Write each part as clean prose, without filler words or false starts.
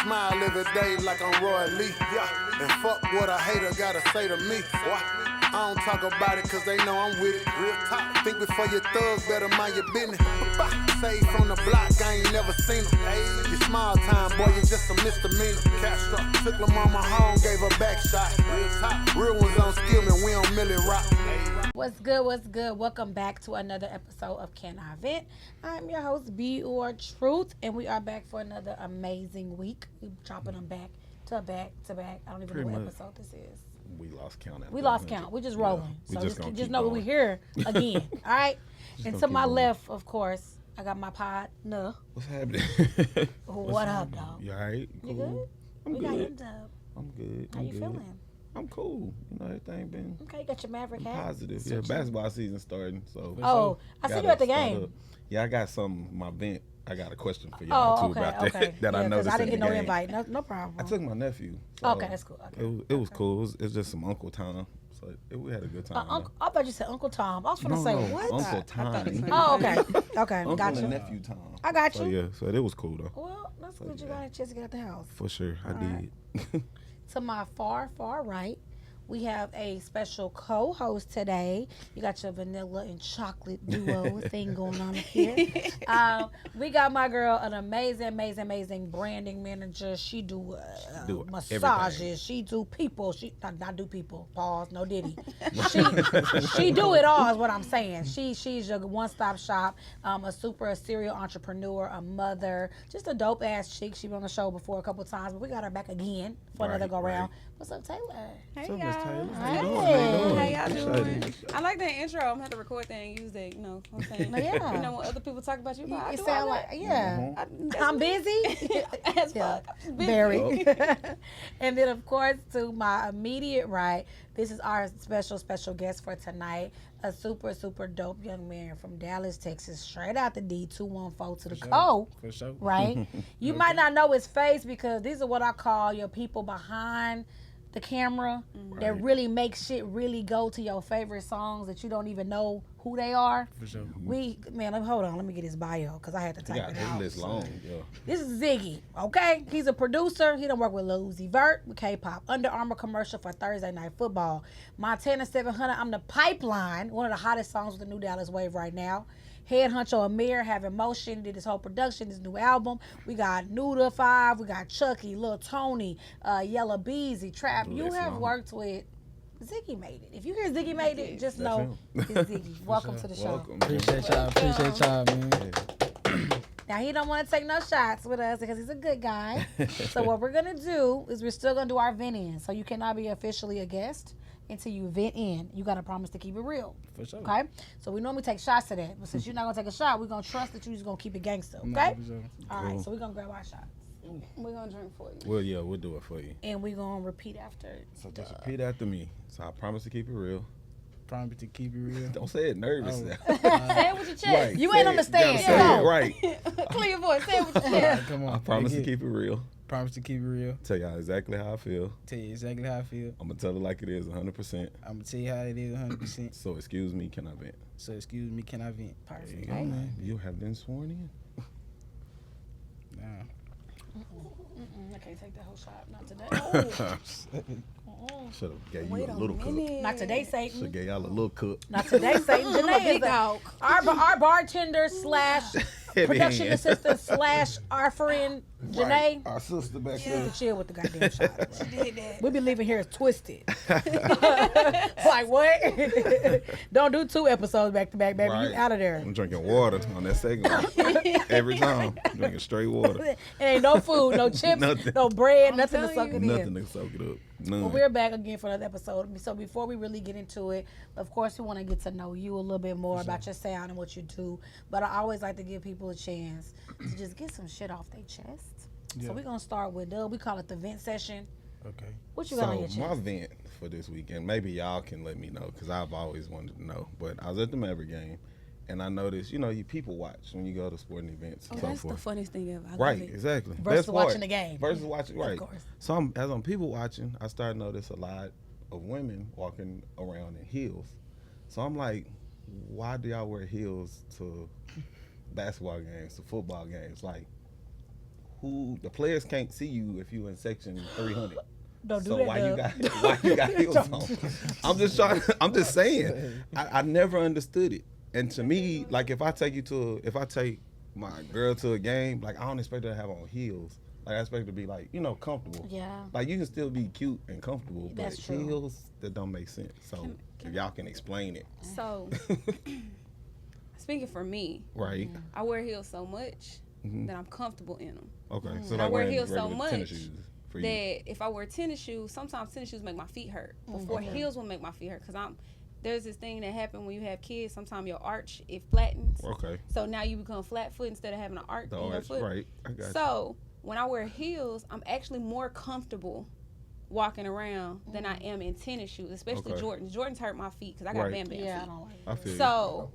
smile every day like I'm Roy Lee. Yeah. And fuck what a hater gotta say to me. What? I don't talk about it cause they know I'm with it. Real talk. Think before you thug, better mind your business. Save from the block, I ain't never seen them. You small time, boy, you just a misdemeanor. Castro took my mama home, gave her back shot. Real talk. Real ones don't skill me, we don't Millie Rock. What's good? What's good? Welcome back to another episode of Can I Vent? I'm your host, B or Truth, and we are back for another amazing week. We're chopping them back to back to back. I don't even know what episode this is. We lost count. We lost count. We're just rolling. Yeah, so just know we're here again. All right? And to my left, of course, I got my pod. No. What's happening? What up, dog? You all right? You good? I'm we good. got him up. I'm good. How you feeling? I'm cool. You know, everything been Okay, you got your Maverick hat. positive. Yeah, basketball season starting. So I see you at the game. Yeah, I got my vent. I got a question for y'all too about that. That I noticed. I didn't get no game. invite. No problem. I took my nephew. So Okay, that's cool. Okay. It was cool. It was just some Uncle Tom. So we had a good time. I thought you said Uncle Tom. I was going to say, what? Uncle Tom. Oh, okay. Okay, Uncle gotcha. and nephew Tom. I got you. So yeah, so it was cool though. Well, that's good. You got a chance to get out the house. For sure, I did. To my far right, we have a special co-host today. You got your vanilla and chocolate duo thing going on up here. We got my girl, an amazing branding manager. She do massages. Everything. She do people. She not do people. Pause. No diddy. she do it all is what I'm saying. She's your one-stop shop. A serial entrepreneur, a mother, just a dope ass chick. She been on the show before a couple times, but we got her back again for another go round. What's up, Taylor? Hey, What's y'all. up, Taylor? Hey. How y'all doing? I like that intro. I'm going to have to record that and use that, you know what I'm saying? Yeah. You know, when other people talk about you, but I It do sound all like, that. yeah. I'm busy. As fuck. Very. And then, of course, to my immediate right, this is our special guest for tonight. A super dope young man from Dallas, Texas, straight out the D214 to the Co. For sure. Right? You might not know his face because these are what I call your people behind the camera that really make shit really go to your favorite songs that you don't even know who they are. For sure. Hold on, let me get his bio because I had to type it out. This long, yeah. This is Ziggy, okay? He's a producer. He done work with Lil Uzi Vert, with K-pop, Under Armour commercial for Thursday Night Football, Montana 700, I'm the Pipeline, one of the hottest songs with the new Dallas wave right now. Head honcho Amir, Have Emotion, did his whole production, his new album. We got Nuda 5, we got Chucky, Lil Tony, Yella Beezy, Trap. You have worked with ZiggyMadeIt. If you hear ZiggyMadeIt, just know it's Ziggy. Welcome to the show. Appreciate y'all, man. Now, he don't want to take no shots with us because he's a good guy. So what we're going to do is we're still going to do our vent in. So you cannot be officially a guest until you vent in. You got to promise to keep it real. For sure. Okay? So we normally take shots to that. But since you're not going to take a shot, we're going to trust that you're just going to keep it gangster. Okay? For sure. All right. So we're going to grab our shots. We're going to drink for you. Well, yeah, we'll do it for you. And we're going to repeat after. So just repeat after me. So I promise to keep it real. Promise to keep it real. Don't say it nervous. Say it with your chest. Right. You Say ain't it. understand. You gotta say it right. Clear your voice. Say it with your All chest. right, come on. I promise to keep it real. Promise to keep it real. Tell y'all exactly how I feel. Tell you exactly how I feel. I'm gonna tell it like it is, 100%. I'm gonna tell you how it is 100%. So excuse me, can I vent? So excuse me, can I vent? Perfect. There you go, man. You have been sworn in. Nah. I can't take the whole shot. Not today. Should have gave you a little cup. Not today, Should have Satan. gave y'all a little cup. Not today, Satan. Janae is dog. our bartender slash production hand. assistant slash our friend Janae. Our sister back She there. need to chill with the goddamn shot. She did that. We be leaving here as twisted. Like what? Don't do 2 episodes back to back, baby. Right. You out of there. I'm drinking water on that segment. Every time. Drinking straight water. It ain't no food, no chips, Nothing. no bread, nothing to telling suck it Nothing in. to soak it up. None. Well, we're back again for another episode. So before we really get into it, of course, we want to get to know you a little bit more about your sound and what you do. But I always like to give people a chance to just get some shit off their chest. So we're going to start with, we call it the vent session. Okay. What you got on your So chest? my vent for this weekend, maybe y'all can let me know because I've always wanted to know. But I was at the Maverick game, and I noticed, you people watch when you go to sporting events and so That's forth. the funniest thing ever. I love Right, it. exactly. Versus Best part. watching the game. Versus watching, right. Of course. So as I'm people watching, I started to notice a lot of women walking around in heels. So I'm like, why do y'all wear heels to basketball games, to football games? Like, who the players can't see you if you in section 300. Don't do So that. why Dub. you got heels on? I'm just saying. I never understood it. And to me, like if I take my girl to a game, like I don't expect her to have on heels. Like I expect her to be like, comfortable. Yeah. Like you can still be cute and comfortable, but That's true. heels that don't make sense. So if y'all can explain it. So, speaking for me, Right. I wear heels so much that I'm comfortable in them. Okay. So I like wear wearing heels so regular much tennis shoes for you. that if I wear tennis shoes, sometimes tennis shoes make my feet hurt before heels will make my feet hurt. Because there's this thing that happens when you have kids. Sometimes your arch, it flattens. Okay. So now you become flat foot instead of having an arch in your foot. Right. I got you. So when I wear heels, I'm actually more comfortable walking around than I am in tennis shoes, especially Okay. Jordans. Jordans hurt my feet because I got Right. Bam Bam Yeah, I feet. don't like I feel you. So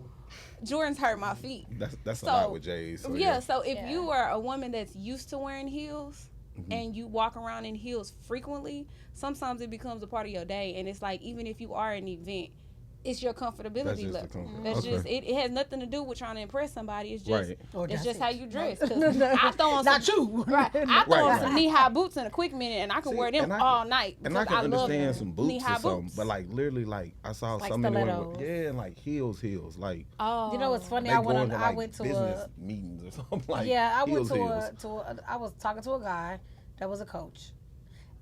Jordans hurt my feet. That's a So, lot with J's. So yeah, so if Yeah. you are a woman that's used to wearing heels and you walk around in heels frequently, sometimes it becomes a part of your day. And it's like, even if you are at an event, it's your That's comfortability just the level. comfort. That's Okay. just it has nothing to do with trying to impress somebody. It's just Right. Oh, it's that's just it. how you dress. 'Cause I throw on Not some, you. right. I throw on Right. some knee high boots in a quick minute, and I can See, wear them and I all can- night. And I because can love understand some boots knee-high or something, boots. but like literally, like I saw Like so many women, stilettos. yeah, and like heels, like Oh, You know what's funny? they I going to like went to business a meetings or something like. yeah. I went heels. I was talking to a guy that was a coach,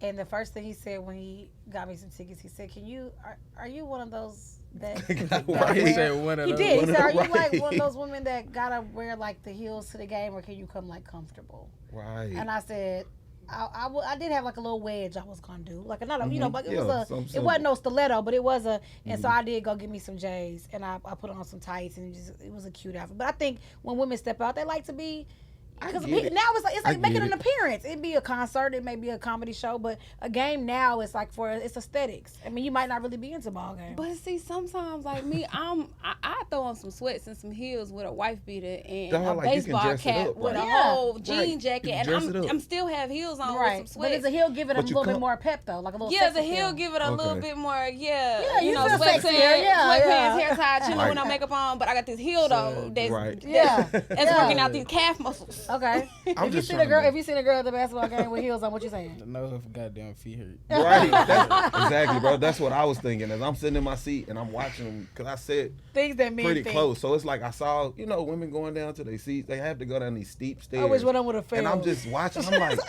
and the first thing he said when he got me some tickets, he said, "Can you are you one of those that?" Right. He wear-" said one of He those. did. He said, "Are you like Right. one of those women that gotta wear like the heels to the game, or can you come like comfortable?" Right. And I said, I did have like a little wedge I was gonna do, like another, but it Yeah, was some it wasn't no stiletto, but it was a, and Mm-hmm. so I did go get me some J's, and I put on some tights, and it was a cute outfit. But I think when women step out, they like to be. Because get it. now it's I like making get an it. appearance. It'd be a concert, it may be a comedy show, but a game now is like it's aesthetics. I mean, you might not really be into ball games. But see, sometimes like me, I throw on some sweats and some heels with a wife beater and Dog, a like, you can baseball dress it cap up, with right? a Yeah. whole Right. jean You jacket, can and dress it up. I'm still have heels on with right, some but sweats. it's a heel give it a But you little bit come- more pep though, like a little. Yeah, the sexy heel feel. give it a little Okay. bit more, Yeah, you know, feel sweatpants, sexier, yeah, sweatpants, yeah. hair tied, chilling Right. with no makeup on. But I got this heel though that's Right. Yeah, that's yeah. working out these calf muscles. Okay. I'm If you just see trying a girl, to- if you seen a girl at the basketball game with heels on, what you saying? No, her goddamn feet hurt. Right. Exactly, bro. That's what I was thinking as I'm sitting in my seat and I'm watching them because I sat Things that mean pretty things. close. So it's like I saw, women going down to their seats. They have to go down these steep stairs. I wish one of them would have failed. And I'm just watching. I'm like,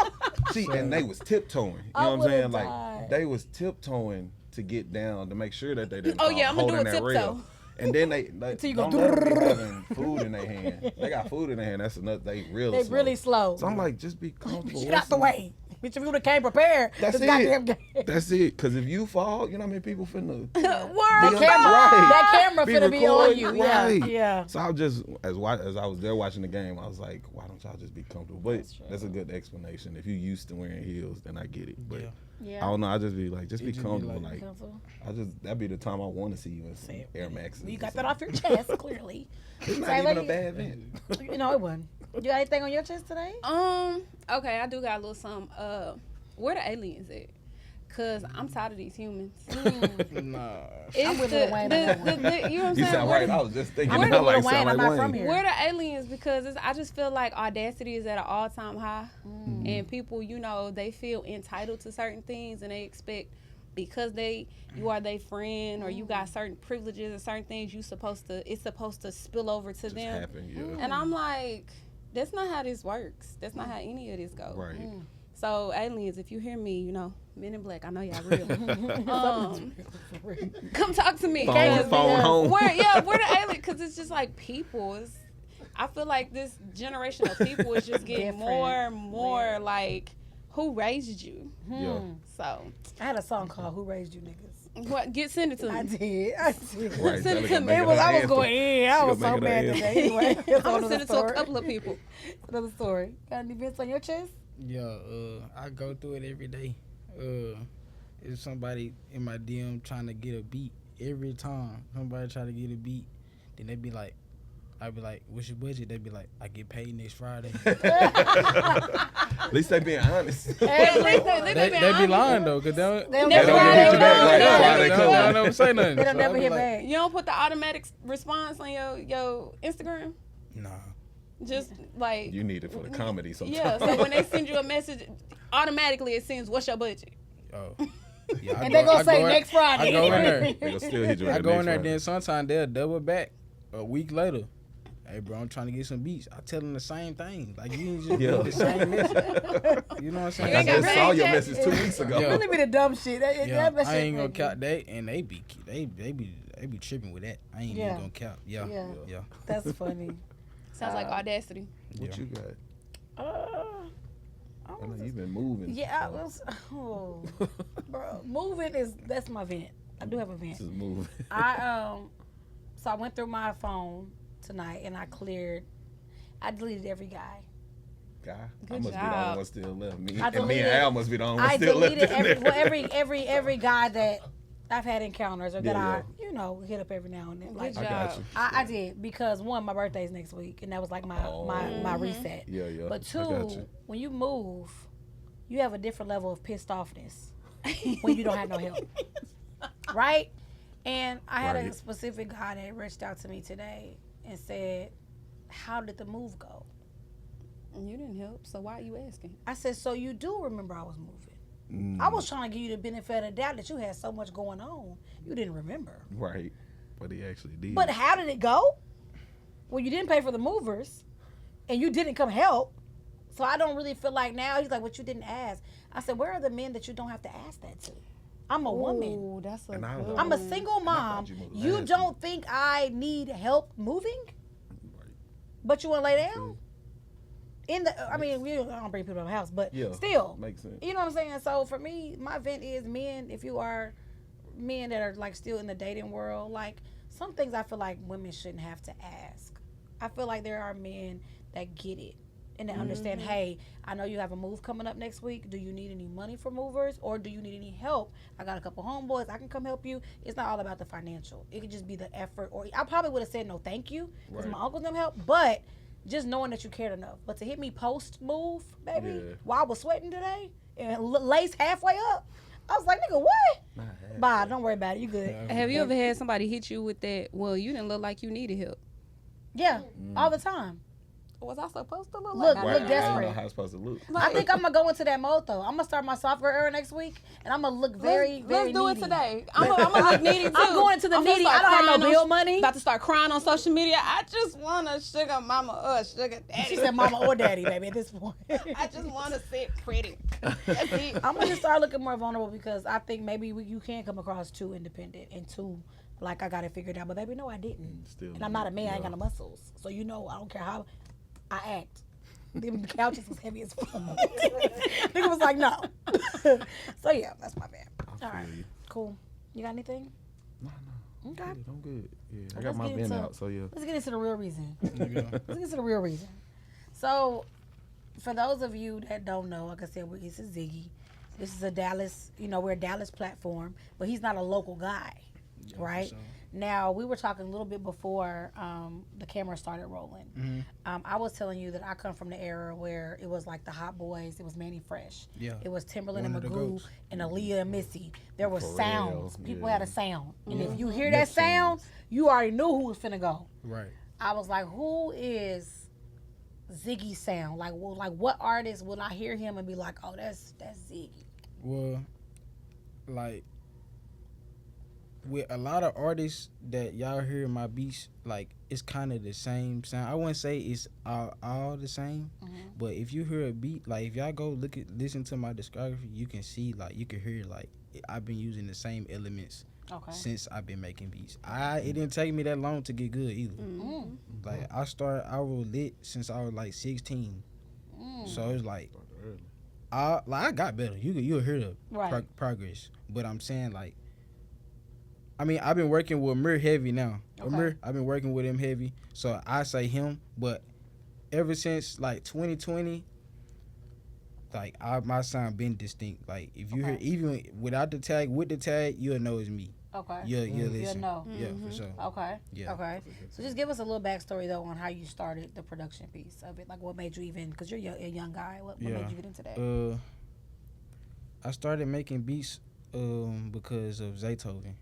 see, and they was tiptoeing. You I know what I'm saying? would've Like died. they was tiptoeing to get down to make sure that they didn't. Oh, fall yeah, I'ma do holding a that tiptoe. rail. And then they Till you go don't let them be having food in their hand. They got food in their hand. That's enough. They really They really slow. So I'm like, just be comfortable. Get out the way. Bitch, if you would have came prepared, That's this goddamn it. game. That's it. Because if you fall, you know how many people finna. Word. Be That on- camera, Right. that camera finna be on recording, you. Yeah, right. yeah. So I was just as I was there watching the game, I was like, why don't y'all just be comfortable? But that's a good explanation. If you used to wearing heels, then I get it. But Yeah. Yeah. I don't know. I just be like, just It be just be comfortable. like- Like, that'd be the time I want to see you in some Air Maxes. You or got that something. off your chest, clearly. It's not Say, even a like- bad event. You know it wasn't. You got anything on your chest today? Okay, I do got a little something. Where the aliens at? Cause I'm tired of these humans. Nah. It's with Lil Wayne on that one. you know what I'm You saying? sound right. I was just thinking. I'm that, with Lil like, Wayne, sound I'm like not from Wayne. here. Where the aliens? Because I just feel like audacity is at an all-time high, and people, they feel entitled to certain things, and they expect because you are their friend or you got certain privileges and certain things it's supposed to spill over to Just them. happen, yeah. And I'm like, that's not how this works. That's not how any of this goes. Right. So aliens, if you hear me, Men in Black, I know y'all real. Come talk to me. Phone home. Where the alien? Because it's just like people. I feel like this generation of people is just getting Different. more and more like, who raised you? Yeah. So I had a song called "Who Raised You Niggas." send it to I me. did. Right. Send it to Tell her to me. make It was. her I was anthem. going in. I She was gonna so make it mad her today. Anyway, I'm gonna send it to a couple of people. Another story. Got any events on your chest? Yeah, I go through it every day. If somebody in my DM trying to get a beat, every time somebody try to get a beat, then they be like, I'd be like, what's your budget? They'd be like, I get paid next Friday. At least they being honest. They be lying though, cause they don't They don't They never don't hear get you back, back. right? Yeah. Friday They come. don't never say nothing. They So don't I never be hear like, back. You don't put the automatic response on your Instagram? Nah. Just like You need it for the comedy sometimes. yeah. So when they send you a message, automatically it sends what's your budget. Oh. Yeah, And they gonna say next Friday. I go in there. They gonna still hit you. I at the go in next there. Friday. Then sometimes they'll double back a week later. Hey, bro, I'm trying to get some beats. I tell them the same thing. Like, you ain't just get the same message. You know what I'm saying? I just saw your Right. message 2 weeks ago. Yeah. Really be the dumb shit. Yeah, That I shit ain't gonna make count that, and they be tripping with that. I ain't Yeah. even gonna count. Yeah, Yeah. yeah. That's funny. Sounds like audacity. What you got? I I know was you've been moving. Yeah, I was. Oh, bro, moving that's my vent. I do have a vent. Just moving. So I went through my phone tonight and I deleted every guy. Guy, I Good must be the job. only one still left. Me I and me deleted- and Al must be the only I one still left. deleted in there. every guy that I've had encounters or that Yeah, I hit up every now and then. Like Good I got you. I did because one, my birthday's next week and that was like my reset. Yeah, yeah. But I got two, you. when you move, you have a different level of pissed offness when you don't have no help. Right? And I had a Right. specific guy that reached out to me today and said, "How did the move go?" You didn't help, so why are you asking? I said, "So you do remember I was moving? Mm, I was trying to give you the benefit of the doubt that you had so much going on. You didn't remember. right, but he actually did. But how did it go? Well, you didn't pay for the movers, and you didn't come help. So I don't really feel like now." He's like, "What, you didn't ask?" I said, "Where are the men that you don't have to ask that to? I'm a woman. Ooh, that's a And I was good like, I'm a one. single mom. you moved You last don't think I need help moving? But you want to lay down? I don't bring people to my house, but Yeah, still, makes sense. you know what I'm saying? So for me, my vent is men, if you are men that are like still in the dating world, like some things I feel like women shouldn't have to ask. I feel like there are men that get it and that understand, hey, I know you have a move coming up next week. Do you need any money for movers or do you need any help? I got a couple homeboys. I can come help you. It's not all about the financial. It could just be the effort. Or I probably would have said no thank you because Right. my uncles them help. But just knowing that you cared enough. But to hit me post move, baby, Yeah. while I was sweating today and lace halfway up, I was like, nigga, what? Not half. Bye, don't worry about it. You good. Have you ever had somebody hit you with that? Well, you didn't look like you needed help. Yeah, all the time. Was I supposed to look Look, like Right, look I desperate. don't know how it's supposed to look. I think I'm gonna go into that mode though. I'm gonna start my software era next week, and I'm gonna look very, very Let's do needy. it today. I'm gonna look needy too. I'm going to the I'm gonna needy. start I don't have crying no on- bill money. About to start crying on social media. I just want a sugar mama or a sugar daddy. She said, "Mama or Daddy, baby." At this point, I just want to sit pretty. That's it. I'm gonna just start looking more vulnerable because I think maybe you can come across too independent and too like I got it figured out. But baby, no, I didn't. Still And I'm not a man. I ain't yeah. got no muscles, so you know I don't care how I act. The couches was heavy as fuck. Nigga was like, no. So yeah, that's my bad. All right, feel you. cool. You got anything? No. Okay. I'm good. Yeah, I Well, got my let's get bin into- out, so yeah. Let's get into the real reason. Nigga. Let's get into the real reason. So, for those of you that don't know, like I said, this is Ziggy. This is a Dallas, we're a Dallas platform, but he's not a local guy, right? so. Now, we were talking a little bit before the camera started rolling. Mm-hmm. I was telling you that I come from the era where it was like the Hot Boys, it was Manny Fresh. Yeah. It was Timberland and One of the Magoo goats. and Aaliyah and Missy. There were Pharrell, sounds. People yeah. had a sound. And Yeah. if you hear that Neptunes. sound, you already knew who was finna go. Right. I was like, who is Ziggy sound? Like, well, like what artist will I hear him and be like, oh, that's Ziggy? Well, like with a lot of artists that y'all hear my beats, like it's kind of the same sound. I wouldn't say it's all the same, but if you hear a beat, like if y'all go listen to my discography, you can see like you can hear like I've been using the same elements Okay. since I've been making beats. It didn't take me that long to get good either. Mm. Like I was lit since I was like 16, so it's like I got better. You'll hear the Right. progress, but I'm saying like, I mean I've been working with Amir heavy now. Okay. Amir, I've been working with him heavy, so I say him. But ever since like 2020, like my sound been distinct. Like if you hear Okay. even without the tag, with the tag, you'll know it's me. Okay. You'll You'll listen. know. Yeah, for sure. Okay. Yeah. Okay. So just give us a little backstory though on how you started the production piece of it. Like what made you even? Because you're a young guy. What made you get into that? I started making beats because of Zaytoven.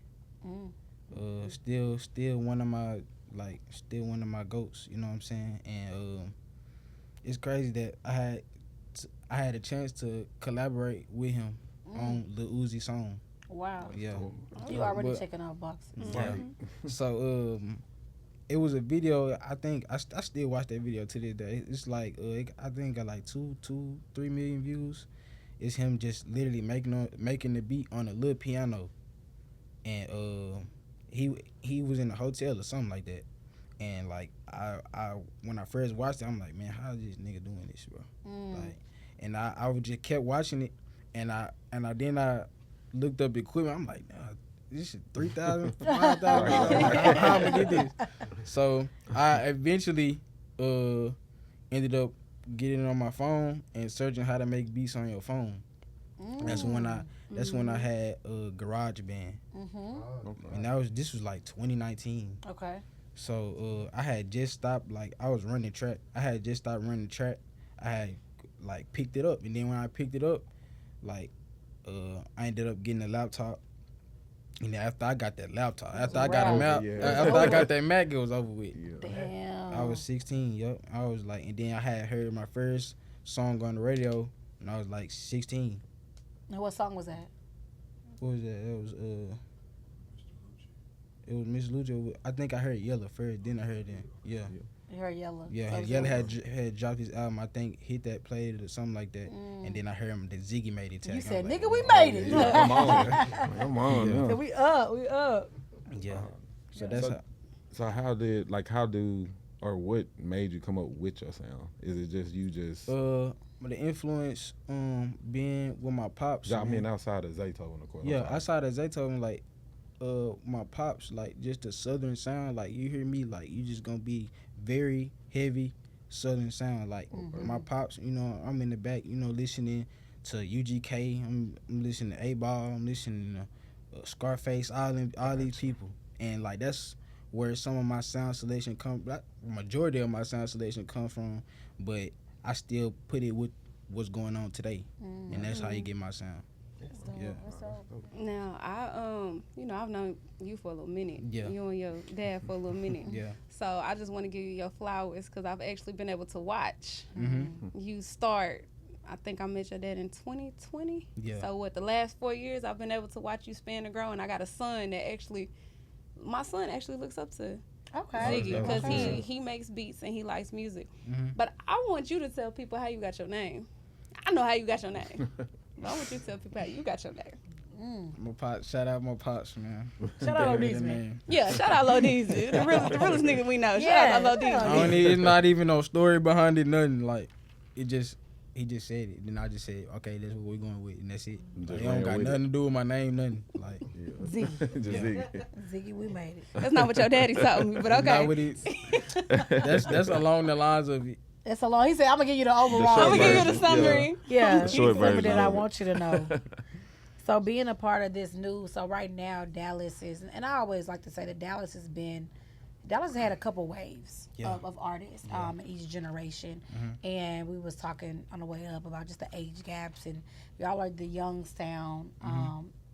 Still one of my goats, you know what I'm saying? And it's crazy that I had a chance to collaborate with him on Lil Uzi song. Wow. Yeah. You already But- checking off boxes. Yeah. So it was a video. I think I still watch that video to this day. It's like I think got like 3 million views. It's him just literally making the beat on a little piano, and he was in a hotel or something like that. And like I when I first watched it, I'm like, man, how is this nigga doing this, bro? Like, and I would just kept watching it, and I looked up equipment. I'm like, nah, this is $3,000, $5,000. How am I gonna get this? So I eventually ended up getting it on my phone and searching how to make beats on your phone. That's when I had GarageBand, and this was like 2019. Okay. So I had just stopped, like I was running track. I had just stopped running track. I had like picked it up, and then when I picked it up, like I ended up getting a laptop. And then after I got that laptop, after I got that Mac, it was over with. Damn. I was 16. Yup. I was like, and then I had heard my first song on the radio when I was like 16. And what song was that? What was that? It was Miss Lucha. I think I heard Yellow first, then I heard them. Yeah. You heard Yellow. Yeah, Yellow had dropped his album. I think Hit That Played It or something like that. And then I heard him the ZiggyMadeIt tag. You I'm said, like, nigga, we made it. Yeah, come on, come on. Yeah. Yeah. We up. Yeah. So that's So how what made you come up with your sound? Is it just you just? the influence being with my pops. I mean, outside of Zaytoven, of course. Yeah, outside of Zaytoven, like my pops, like just the southern sound. Like you hear me, like you just gonna be very heavy southern sound. Like my pops, you know, I'm in the back, you know, listening to UGK. I'm listening to A-Ball. I'm listening to Scarface. All these people, and like that's where some of my sound selection majority of my sound selection come from. But I still put it with what's going on today, and that's how you get my sound. Yeah. Now I've known you for a little minute. Yeah. You and your dad for a little minute. Yeah. So I just want to give you your flowers because I've actually been able to watch Mm-hmm. you start. I think I met your dad in 2020. Yeah. So the last 4 years I've been able to watch you span and grow, and I got a son that my son actually looks up to Ziggy because he makes beats and he likes music. Mm-hmm. But I want you to tell people how you got your name. I know how you got your name. But I want you to tell people how you got your name. My pops, shout out my pops, man. Shout out They Lodiz, the man. Yeah, shout out Lodiz. The realest nigga we know. Shout out Lodiz. I don't need, it's not even no story behind it, nothing. Like, he just said it. Then I just said, okay, that's what we're going with, and that's it. Like, it don't got nothing to do with my name, nothing. Like, Ziggy. Just Ziggy. Ziggy, we made it. That's not what your daddy told me, but okay. not with it. That's along the lines of it. That's a long. He said, "I'm gonna give you the overall. short I'm gonna give you the version, summary. Yeah, The short some of version that I of it. want you to know." So being a part of this news, so right now Dallas is, and I always like to say that Dallas has had a couple waves of artists in each generation, and we was talking on the way up about just the age gaps, and y'all are the young sound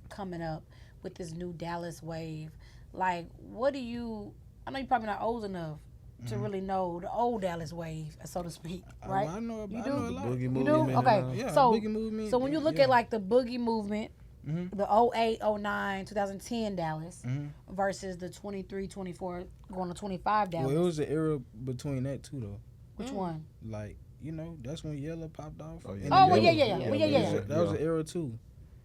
coming up with this new Dallas wave. Like, what do you? I know you're probably not old enough to really know the old Dallas wave, so to speak, right? I know, You I do? know a lot. Boogie You movement. do? Okay. Yeah, so, boogie movement. so when you look yeah. at like the boogie movement, Mhm. the 08, 09, 2010 Dallas versus the 23, 24, going to 25 Dallas. Well, it was an era between that too, though. Which one? Like, you know, that's when Yellow popped off. Oh, yeah. And Oh, the well, yeah, Yellow- yeah. Well, yeah. That was an era too.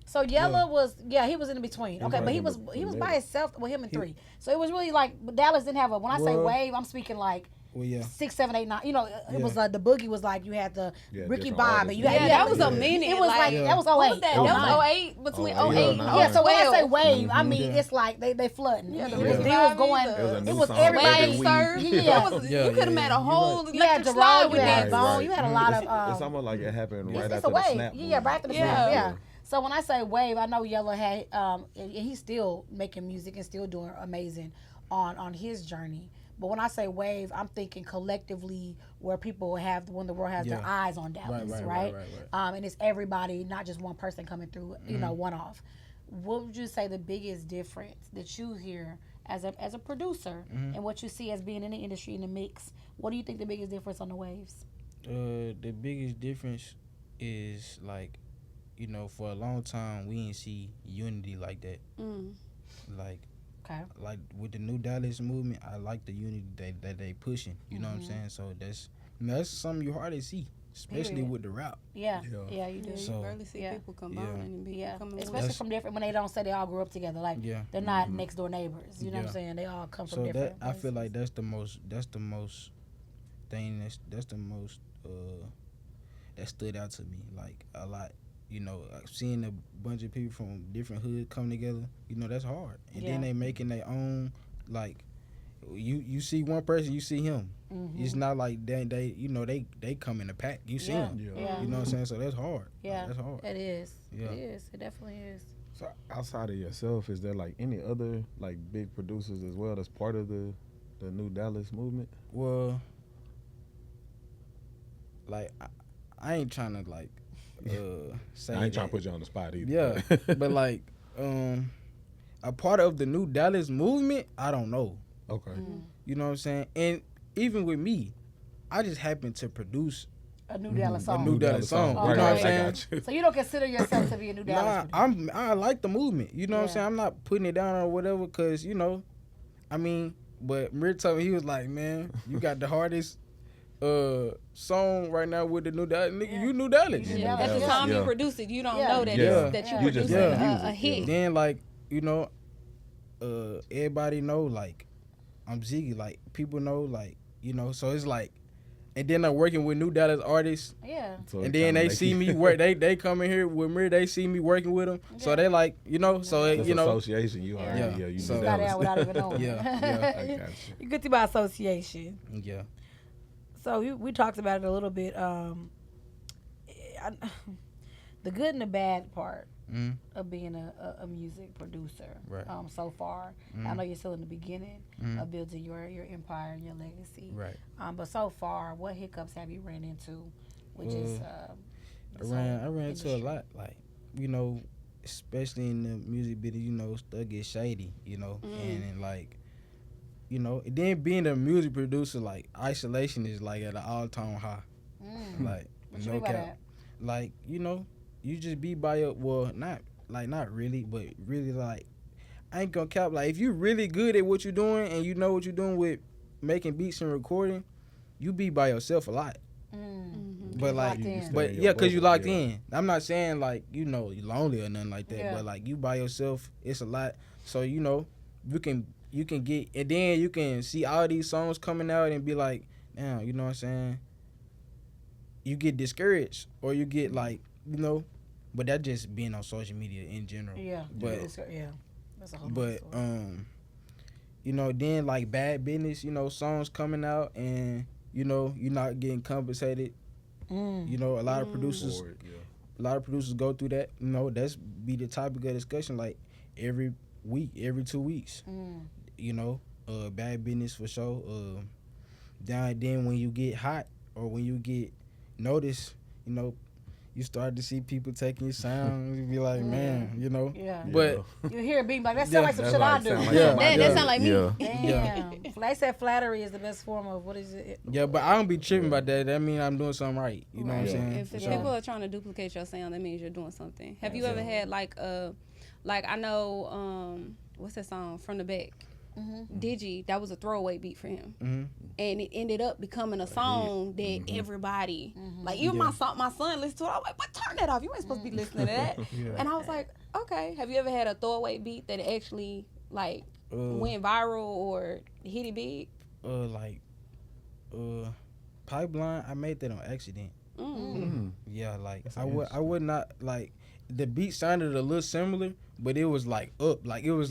So Yella was, he was in between. Okay, right but he in was the by middle. himself with him and 3. So it was really like, but Dallas didn't have a, when I say Well- wave, I'm speaking like Well, yeah. 6, 7, 8, 9. You know, it Yeah. was the boogie was like you had the Yeah, Ricky different Bob and artists. you had Yeah, that was a Yeah. minute. It was like Yeah. that was 08. What was that? That 09. was 08, between 08, 08 and 09. Yeah, so when I say 12. wave, I mean Yeah. it's like they flooding. Yeah, the It Ricky was Bobby, going. It was a It new was song, everybody. Baby Surf. Yeah. Yeah, You could have yeah, made a you're whole You had electric slide Gerard, with you had that. Bone, you had a lot of. It's almost like it happened right It's after a the wave. snap. Yeah, right after the Yeah. snap. Yeah. Yeah. So when I say wave, I know Yellow had, and he's still making music and still doing amazing on his journey. But when I say wave, I'm thinking collectively where people have, when the world has their eyes on Dallas, right? And it's everybody, not just one person coming through, you know, one off. What would you say the biggest difference that you hear as a producer and what you see as being in the industry in the mix? What do you think the biggest difference on the waves? The biggest difference is like, you know, for a long time we didn't see unity like that. Like, Okay. like with the New Dallas movement, I like the unity that they pushing. You know what I'm saying? So that's something you hardly see, especially Period. with the rap. Yeah. Yeah. Yeah, you do. You So- barely see Yeah. people combining and be Yeah, coming especially That's- from different when they don't say they all grew up together. Like Yeah. they're not next door neighbors. You know what I'm Yeah. saying? They all come from So different. that I feel like places. that's the most thing that's the most that stood out to me like a lot. You know, seeing a bunch of people from different hoods come together. You know, that's hard. And Yeah. then they making their own like. You see one person, you see him. It's not like they you know they come in a pack. You see Yeah. them. Yeah. You know what I'm saying? So that's hard. Yeah. Like, that's hard. It is. Yeah. It is. It definitely is. So outside of yourself, is there like any other like big producers as well that's part of the New Dallas movement? Well, like I ain't trying to like say I ain't trying that- to put you on the spot either. Yeah, but like a part of the New Dallas movement, I don't know. Okay. You know what I'm saying? And even with me, I just happen to produce A New Dallas a song. New Dallas song. Oh, You know what I'm okay. saying? got you. So you don't consider yourself to be a New Dallas Nah, producer? I like the movement. You know what I'm Yeah. saying? I'm not putting it down or whatever, cause you know, I mean, but Mir told me, he was like, man, you got the hardest song right now with the New Dallas. Nigga, you New Dallas. You New At Dallas. the time Yeah. you produce it, you don't Yeah. know that Yeah. that you Yeah. You just producing make music, a hit. Then like, you know, everybody know like I'm Ziggy. Like people know like, you know, so it's like, and then I'm working with New Dallas artists. Yeah. So And it then kinda they make see you- me work. They come in here with me. They see me working with them. So they like, you know. So It's you know, association. You already, Yeah. yeah, you So- New You got Dallas. out without even knowing. Yeah, I got you. You good to by association. yeah. So we talked about it a little bit. The good and the bad part Mhm. of being a music producer. Right. So far, I know you're still in the beginning of building your empire and your legacy. Right. But so far, what hiccups have you ran into? With just I this ran whole into a industry? lot. Like, you know, especially in the music business, you know, stuff get shady. You know, and like, you know, and then being a music producer, like isolation is like at an all-time high. Like, What you no mean by cap. that? Like, you know, you just be by your, well, not really, but really like, I ain't gonna cap. Like, if you really good at what you're doing and you know what you're doing with making beats and recording, you be by yourself a lot. But like, locked in. stay but in your yeah, cause you bubble, locked yeah. in. I'm not saying like, you know, you're lonely or nothing like that. Yeah. But like, you by yourself, it's a lot. So you know, you can get, and then you can see all these songs coming out and be like, damn, you know what I'm saying? You get discouraged or you get like, you know, but that just being on social media in general. Yeah. But- yeah. That's a whole But nother story. you know, then like Bad Business, you know, songs coming out and you know, you're not getting compensated. You know, a lot of producers Forward, yeah. a lot of producers go through that. You know, that's be the topic of discussion like every week, every 2 weeks. You know, Bad Business for sure. Then when you get hot or when you get noticed, you know, you start to see people taking your sound. You be like, man, you know. Yeah. But You hear it being like, that Yeah, sound like some That's shit like- I do. sound like Yeah. somebody That else. sound like me. Yeah. Damn. They said flattery is the best form of, what is it? yeah, but I don't be tripping about that. That mean I'm doing something right. You know what I'm Right. saying? If For if sure. people are trying to duplicate your sound, that means you're doing something. Have you ever had like I know what's that song From the Back? Digi, that was a throwaway beat for him, and it ended up becoming a song that everybody like. Even my son listened to it. I was like, "But turn that off! You ain't supposed to be listening to that." And I was like, "Okay." Have you ever had a throwaway beat that actually like went viral or hit it big? Pipeline, I made that on accident. Yeah, like That's I would not like the beat sounded a little similar, but it was like up, like it was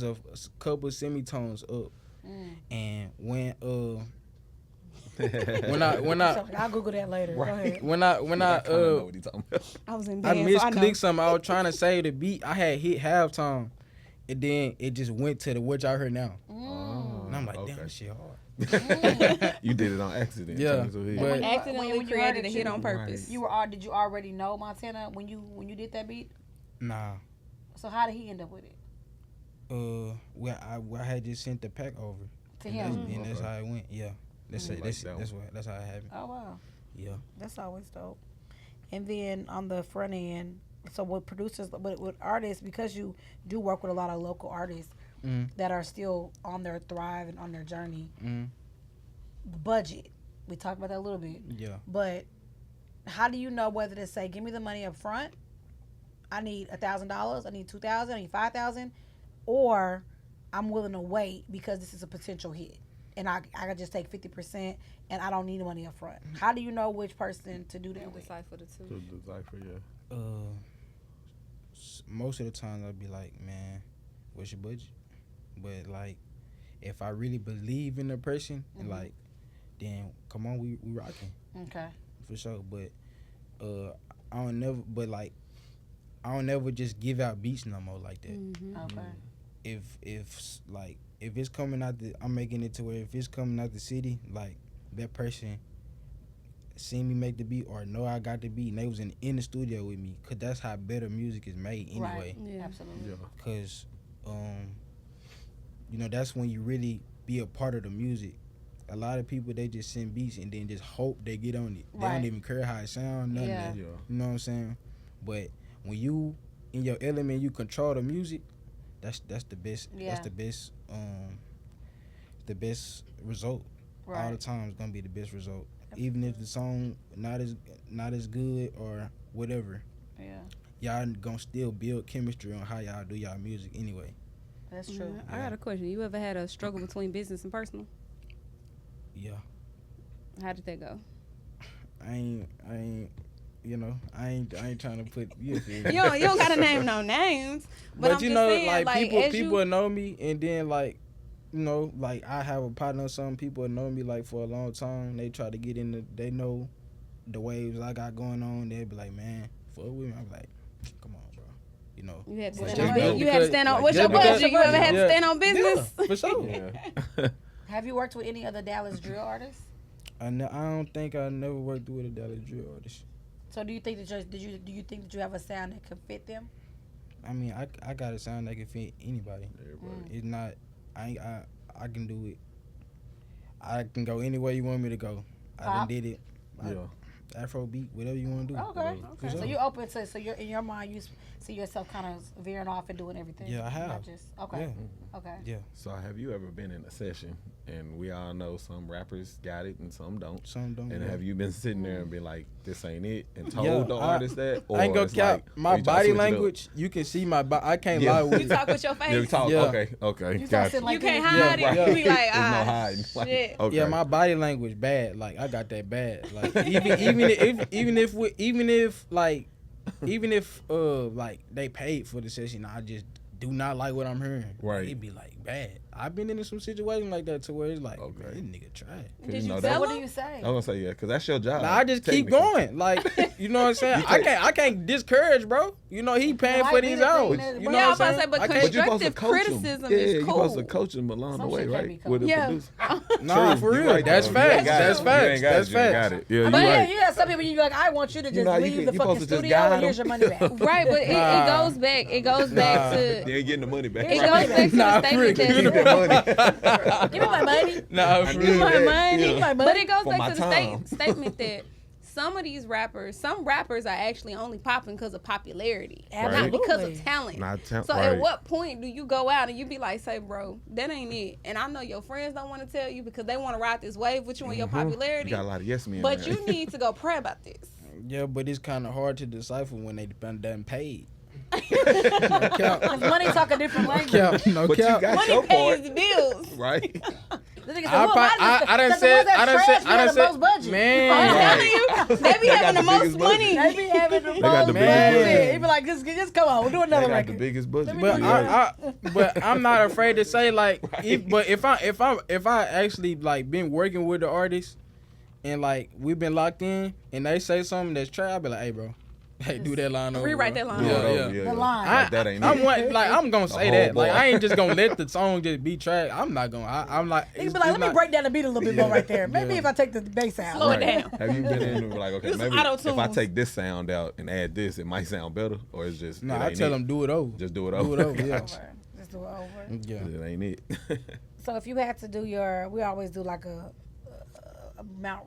a couple semitones up, and when I'll Google that later. Go ahead. when I I know what he's talking about. I was in I band, so I know. misclicked something. I was trying to save the beat. I had hit halftime, and then it just went to the what y'all heard now. And I'm like, damn, this shit hard. You did it on accident. Yeah, Changed your head. but- Accidentally when you created heard a it, hit you- on purpose. Did you already know Montana when you did that beat? Nah, So how did he end up with it? I had just sent the pack over To and him. that's how it went. Yeah, that's Like it. That's that that's how it happened. Oh wow. Yeah. That's always dope. And then on the front end, so with producers, with artists, because you do work with a lot of local artists that are still on their thrive and on their journey, budget. We talked about that a little bit. Yeah. But how do you know whether to say, give me the money up front, I need $1,000, I need $2,000, I need $5,000, or I'm willing to wait because this is a potential hit, and I can just take 50%, and I don't need the money up front. How do you know which person to do that with? Decipher the two. To decipher, yeah. Most of the times I'll be like, man, what's your budget? But like, if I really believe in the person, and like, then come on, we rocking. Okay. For sure. But I don't never just give out beats no more like that. Okay. If it's coming out I'm making it to where if it's coming out the city, like that person seen me make the beat or know I got the beat and they was in the studio with me, cause that's how better music is made anyway. Right. Yeah. Absolutely. Yeah. Cause that's when you really be a part of the music. A lot of people, they just send beats and then just hope they get on it. They don't even care how it sound, nothing. Yeah. You know what I'm saying? But when you in your element, you control the music. That's the best. Yeah. That's the best result. Right. All the time it's gonna be the best result. Even if the song not as good or whatever. Yeah. Y'all gonna still build chemistry on how y'all do y'all music anyway. That's true. I got a question. You ever had a struggle between business and personal? Yeah. How did that go? I ain't trying to put you. You don't gotta name no names, but I'm you just know, saying, like people know me, and then like, like I have a partner. Some people know me like for a long time. They try to get in they know the waves I got going on. They be like, man, fuck with me. I'm like, come on, bro. You had to But stand just on. You had to stand on. What's just your budget? because- You ever had to yeah. stand on business? Yeah, for sure. Yeah. Have you worked with any other Dallas drill artists? I don't think I never worked with a Dallas drill artist. So do you think that do you think that you have a sound that could fit them? I mean, I got a sound that can fit anybody. It's not. I can do it. I can go any way you want me to go. I done did it. Yeah. Afrobeat, whatever you want to do. Okay. For So sure. you open to you're in your mind you see yourself kind of veering off and doing everything. Yeah, I have. Not just okay. Yeah. Okay. Yeah. So have you ever been in a session and we all know some rappers got it and some don't? Some don't. And yeah. have you been sitting there and been like, this ain't it, and told Yeah, the artist that? Or I ain't gonna it's cap. like, My you try to body switch it up? language, you can see my body. I can't Yeah. lie with You it. talk with your face. Yeah, we talk. Yeah. Okay. You start Gotcha. sitting like You can't this. hide Yeah, it. yeah. You be like, There's no hiding. Like, shit. okay. Yeah, my body language bad. Like I got that bad. Like even if like they paid for the session, I just do not like what I'm hearing. Right. It'd be like bad. I've been in some situations like that to where it's like, Okay. man, this nigga trash. Did you know tell that? What do him? you say? I was gonna say yeah, because that's your job. Nah, I just keep technically. going. Like, you know what I'm saying? I can't discourage, bro. You know he paying Well, for I these get it, hours. but- You know Yeah, I what was about I'm to say, saying? but I can't- But you supposed to constructive coach 'em. criticism Yeah, is you cool. supposed to coach them along Some the way, shit can't be right? coached. With a Yeah. producer. Nah, True, for you real. right, That's though. You ain't facts. got That's it. You ain't facts. got That's it. You ain't facts. got it. Yeah, But you yeah, right. you have some people you be like, I want you to just know, you leave can- the you fucking supposed to just studio guide and here's your 'em. money back. Right, but it Nah. goes back. It goes back to. They ain't getting the money back. It goes back to Nah, the for real. statement Give me that. that money. Give me my money. Nah, for need real. My that. money. Yeah. My money. But it goes For back my to the time. statement that some of these rappers, some rappers are actually only popping because of popularity, not Right. because Absolutely. of talent. Not So right. at what point do you go out and you be like, say, bro, that ain't it? And I know your friends don't want to tell you because they want to ride this wave with you and your popularity. You got a lot of yes men. But there. you need to go pray about this. Yeah, but it's kind of hard to decipher when they done paid. Because money talk a different language. Cap, no But you cap. got Money your pays part, the bills. right? The nigga said, I "Who pro- am I to I done because said, the ones I that's done trash said, be having the most budget. I'm man. telling you, they be They having got the the most biggest money. They be having the got most the biggest budget. budget. He be like, just come on, we'll do They another got the record. biggest budget. But Yeah. but I'm not afraid to say like, if I actually like been working with the artist and like we've been locked in and they say something that's trash, I be like, hey bro, hey do that line over. Rewrite bro. that line. Yeah. The line. Like, that ain't I'm it. I'm gonna say whole that. Like bar. I ain't just gonna let the song just be trash. I'm not gonna. I'm like. He be like, let me break down the beat a little bit more right there. Maybe if I take the bass out. Slow it down. Have you been in and be like, okay, Use some maybe if I auto-tunes. take this sound out and add this, it might sound better, or it's just No, it I ain't tell it. them do it over. Just do it Do over. it over. Yeah. Just do it over. Yeah. It ain't it. So if you had to do we always do like a Mount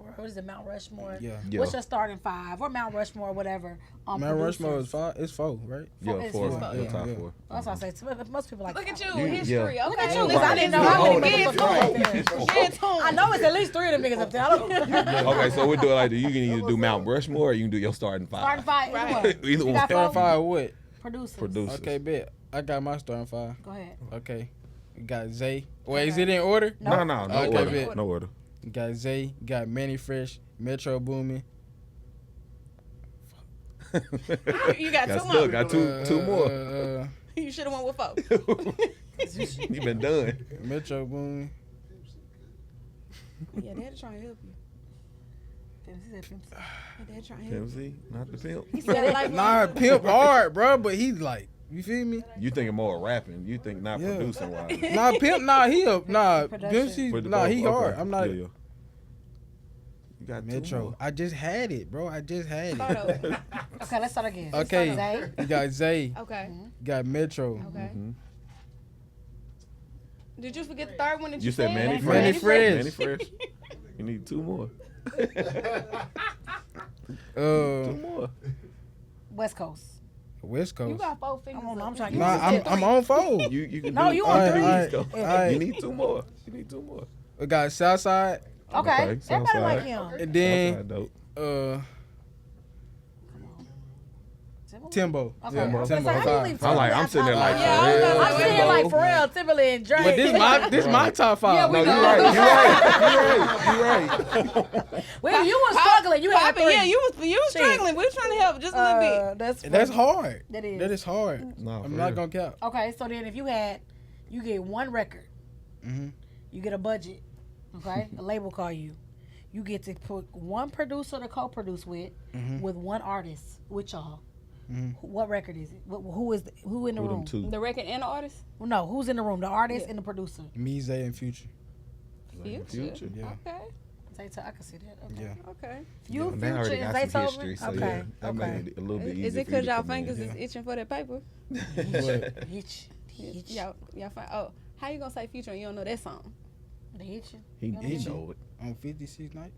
Rushmore? Yeah. Yeah. What's your starting 5 or Mount Rushmore, whatever? Mount Rushmore is 5. It's 4, right? Yeah, It's 4. four. The top Yeah. 4. That's what I say. Most people like. Look at you, You- history. yeah. Okay, Look at you. listen, Listen, I didn't know how Oh, many that's motherfuckers right. up there. Get tuned. I know it's at least 3 of them niggas up there. I don't Okay, so we do it like this. You can either do Mount Rushmore or you can do your starting 5. Starting 5. Right. Either one. Either You one. got Starting 4 5 what? producers. Producers. Okay, bet. I got my starting 5. Go ahead. Okay. You got Zay. Wait, is it in order? No, No. Okay, order. bet. No order. You got Zay. You got Manny Fresh. Metro Boomin. You got Got 2 still more. got two more. You should have went with 4. You been done. Metro Boomin. Yeah, they're trying to help you. They're trying to help you. Pimp C, not the pimp. He said it like Nah, pimp hard, bro. But he's like, you feel me? You thinking more rapping. You think not Yeah. producing wise. Nah, pimp. Nah, he a nah. Production. Pimp C. With the Nah, both, he okay. hard. I'm not. Yeah, yeah. You got two Metro. more. I just had it, bro. I just had Start it. over. Okay, let's start again. Okay. Zay. You got Zay. Okay. You got Metro. Okay. Mhm. Did you forget the third one that You said Manny Fresh. Manny Fresh. Manny Fresh. You need 2 more. 2 Uh, more. West Coast. West You Coast. got 4 fingers. I'm up. trying to Nah, I'm on 4. You can No, do you it. on Alright, 3. alright, Go. alright. You need 2 more. You need 2 more. We got Southside, Okay. Okay, Everybody Southside. like him. and then Outside dope. Timbo. Okay. Yeah, I was Timbo. gonna say, how you leave Five. I'm Timberland sitting there like, outside? Yeah, I was gonna I'm say, sitting here like Pharrell, Timberland, Drake. But this my top 5. Yeah, we No, know. you're right. Well, you was struggling. You had Poppy, 3. yeah, you was Shit. struggling. We was trying to help just a little bit. That's That's hard. That is. That is hard. No, I'm for not real. gonna count. Okay, so then if you get 1 record, Mhm. you get a budget, okay? A label call you. You get to put 1 producer to co-produce with 1 artist with y'all. What record is it? Who in the Who them room? 2? The record and the artist? Well, no, who's in the room? The artist Yeah. and the producer. Me, Zay, and Future. Future. Yeah. Okay. I can see that. Okay. Yeah. Okay. You, They already Future, got and some Zaytoven? history, so Okay. yeah, that Okay. made it a little bit easier. Is it for you because to y'all come in. fingers is itching for that paper? What? Hitch. Hitch. Y'all find, oh, how you gonna say Future and you don't know that song? The hitch. He know it. On 56 night?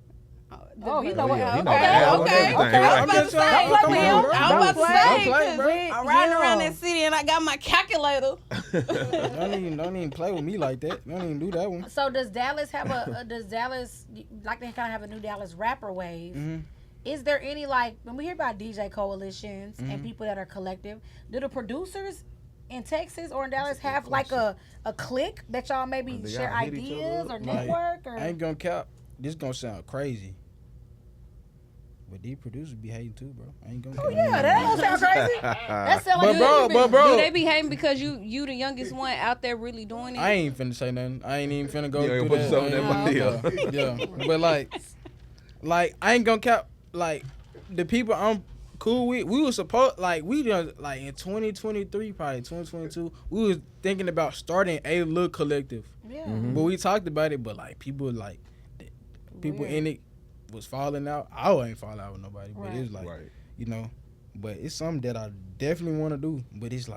Oh, he know what. yeah, he Okay. know the album, Okay. everything, Okay. right? I'm I'm just just trying saying. to come on, bro. I was about to Don't say, play, bro. 'cause I'm riding around Yeah. that city and I got my calculator. Don't even play with me like that. Don't even do that one. So does Dallas have does Dallas, like they kind of have a new Dallas rapper wave? Mhm. Is there any, like, when we hear about DJ coalitions and people that are collective, do the producers in Texas or in Dallas have like a clique that y'all maybe Do share y'all hit each other ideas up? or Like, network? Or? I ain't gonna count. This gonna sound crazy. But these producers be hating too, bro. I ain't gonna Oh count. yeah, that don't sound crazy. That sound like But you bro, Do they be hating because you the youngest one out there really doing it? I ain't finna say nothing. I ain't even finna go You ain't through put that. something in I my ain't- deal. Yeah, but like I ain't gonna count. Like the people I'm cool with, we was supposed we done like in 2023, probably 2022, we was thinking about starting a little collective. Yeah. But we talked about it, but like people people Weird. in it was falling out. I ain't falling out with nobody, but it's like Right. you know, but it's something that I definitely want to do. But it's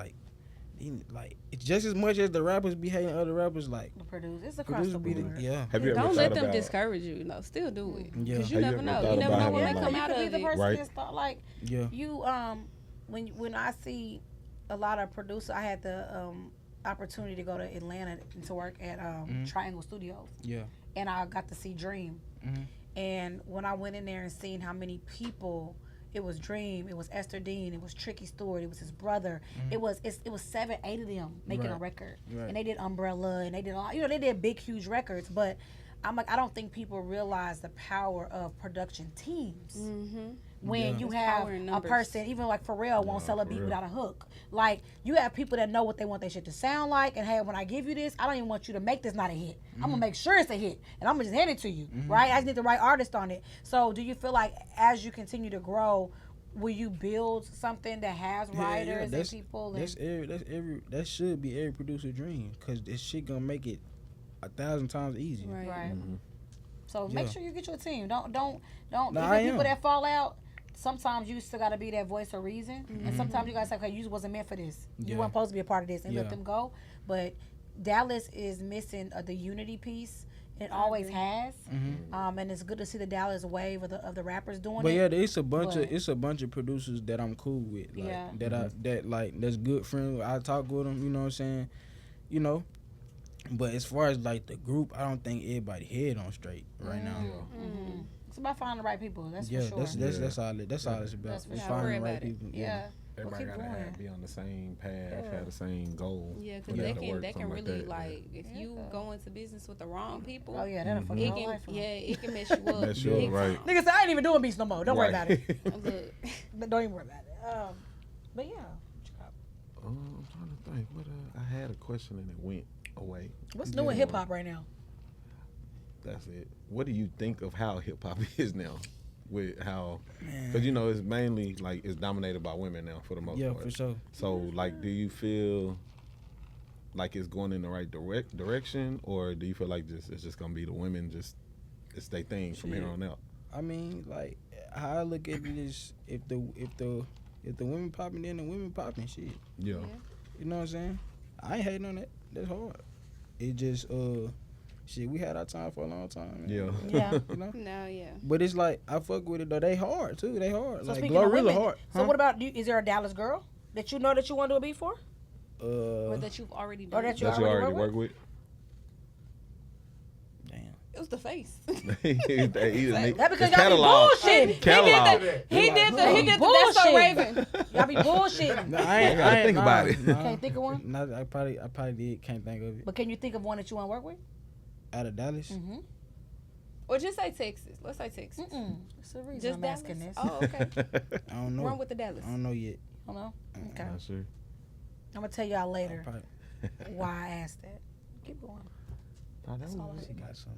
it's just as much as the rappers be hating other rappers. Like The producers, it's across the producers be board. yeah. Have you ever Don't thought let them about, discourage you. No, still do it. Yeah. Because you Have you never ever know. thought You never about know having, when they like- come You out could be of the it. person Right. that's thought like Yeah. you when I see a lot of producers, I had the opportunity to go to Atlanta to work at Triangle Studios, Yeah. and I got to see Dream. Mhm. And when I went in there and seen how many people, it was Dream, it was Esther Dean, it was Tricky Stewart, it was his brother, it was 7, 8 of them making a Right. record, Right. and they did Umbrella, and they did all, they did big huge records, but I'm like, I don't think people realize the power of production teams. When Yeah. you It's have power in a numbers. person, even like Pharrell won't sell a for beat real. without a hook. Like, you have people that know what they want their shit to sound like, and hey, when I give you this, I don't even want you to make this not a hit. I'm gonna make sure it's a hit, and I'm gonna just hand it to you, right? I just need the right artist on it. So, do you feel like as you continue to grow, will you build something that has writers and people? And, That should be every producer dream, cause this shit gonna make it 1,000 times easier. Right. right. So make Yeah. sure you get your team. Don't. Nah, Even I people am. that fall out. Sometimes you still gotta be that voice of reason, and sometimes you gotta say, "Okay, you wasn't meant for this. You Yeah. weren't supposed to be a part of this," and let Yeah. them go. But Dallas is missing the unity piece. It always agree. has. Mhm. And it's good to see the Dallas wave of the rappers doing But it. yeah, it's a bunch But- of producers that I'm cool with, like Yeah. that's good friends. I talk with them, you know what I'm saying, you know. But as far as like the group, I don't think everybody head on straight right now. Mhm. It's about finding the right people. That's Yeah, for sure. that's all it's about. That's for It's sure. finding Worry the right about it. people. Yeah. Everybody keep gotta going. be on the same path, Yeah. have the same goal. Yeah, for because that to work, they can something really that, like if you go into business with the wrong people. Oh yeah, that'll fuck It your whole can, life up. it can mess you up. Mess you up, big right. time. Niggas say I ain't even doing beats no more. Don't worry about it. Look, But don't even worry about it. But yeah. I'm trying to think. What I had a question and it went away. What's new in hip hop right now? That's it. What do you think of how hip hop is now? With how, Man. because you know it's mainly like it's dominated by women now for the most Yeah, part. for sure. So like, do you feel like it's going in the right direction, or do you feel like it's just gonna be the women just it's their thing from here Shit. on out? I mean, like how I look at it is if the women popping, then the women popping shit. Yeah. You know what I'm saying? I ain't hating on that. That's hard. It just shit. We had our time for a long time. Man. Yeah. Yeah. You know. no, yeah. But it's like I fuck with it though. They hard too. They hard. So like speaking of Glorilla women, hard. so what about is there a Dallas girl that you know that you want to do a beat for? Or that you've already Or done. that you That you already already work work with? Damn. It was the face. That because It's y'all be catalog. bullshitting. Catalog. He did the That's so Bullshit. Raven. Y'all be bullshitting. No, I gotta think about it. Can't think of one. Not, I probably did. Can't think of it. But can you think of one that you want to work with? Out of Dallas. Mm-hmm. Or just say Texas. Let's say Texas. It's a reason Just I'm Dallas. asking this. Oh, okay. I don't know. Run with the Dallas. I don't know yet. Hold on. Okay. Not sure. I'm gonna tell y'all later Probably, why I asked that. Keep going. Oh, that was she got some.